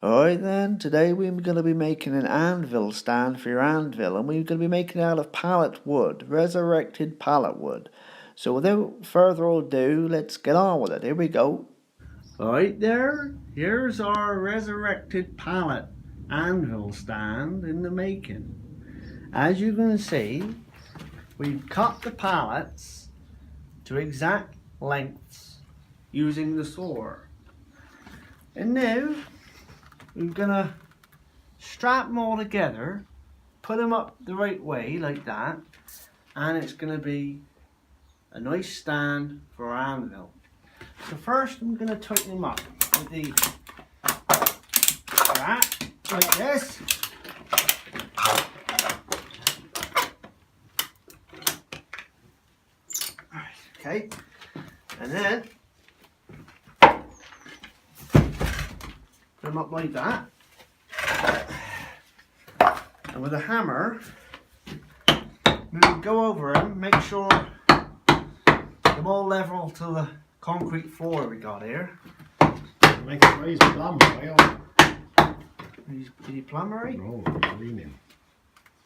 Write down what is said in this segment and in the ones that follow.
Alright then, today we're going to be making an anvil stand for your anvil, and we're going to be making it out of pallet wood, resurrected pallet wood. So without further ado, let's get on with it. Here we go. Alright there, here's our resurrected pallet anvil stand in the making. As you can see, we've cut the pallets to exact lengths using the saw. And now we're gonna strap them all together, put them up the right way like that, and it's gonna be a nice stand for our anvil. So first I'm gonna tighten them up with the strap like this. Okay, and then put them up like that, and with a hammer we'll go over them, make sure they're all level to the concrete floor we got here. Make it raise plumb, Is he plumbery? No, leaning.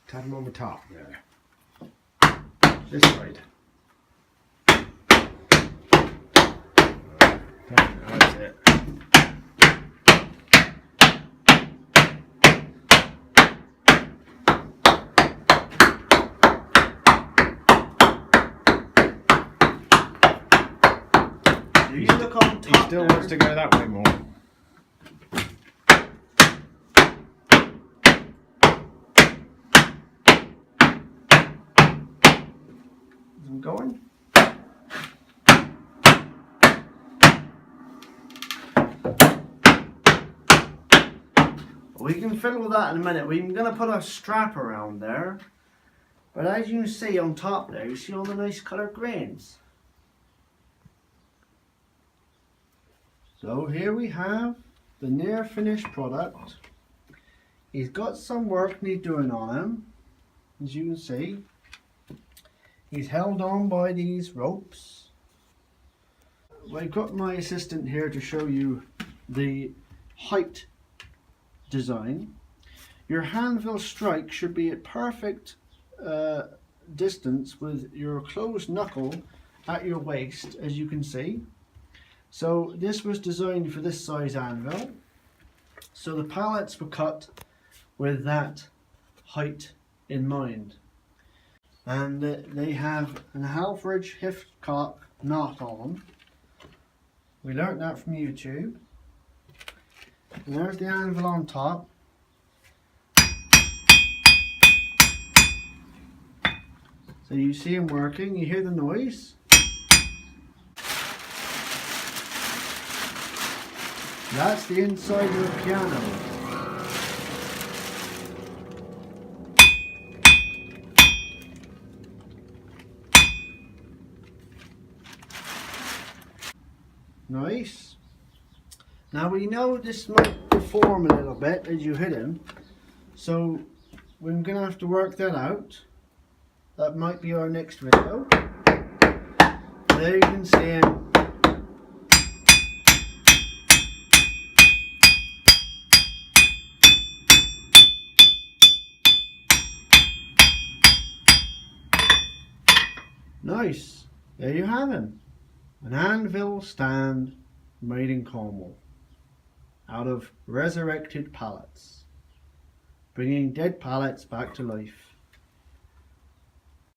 Tap them on the top there. This side. That's it. You look on top. He still wants to go that way more. Is it going? We can fiddle with that in a minute. We're going to put a strap around there. But as you can see on top there, you see all the nice colored grains. So here we have the near finished product. He's got some work needs doing on him, as you can see. He's held on by these ropes. I've got my assistant here to show you the height design. Your anvil strike should be at perfect distance with your closed knuckle at your waist, as you can see. So this was designed for this size anvil. So the pallets were cut with that height in mind. And they have an half-ridge hifcock knot on them. We learnt that from YouTube. And there's the anvil on top. So you see him working, you hear the noise. That's the inside of the piano. Nice. Now we know this might deform a little bit as you hit him, so we're going to have to work that out. That might be our next video. There you can see him. Nice. There you have him. An anvil stand made in Cornwall out of resurrected pallets, bringing dead pallets back to life.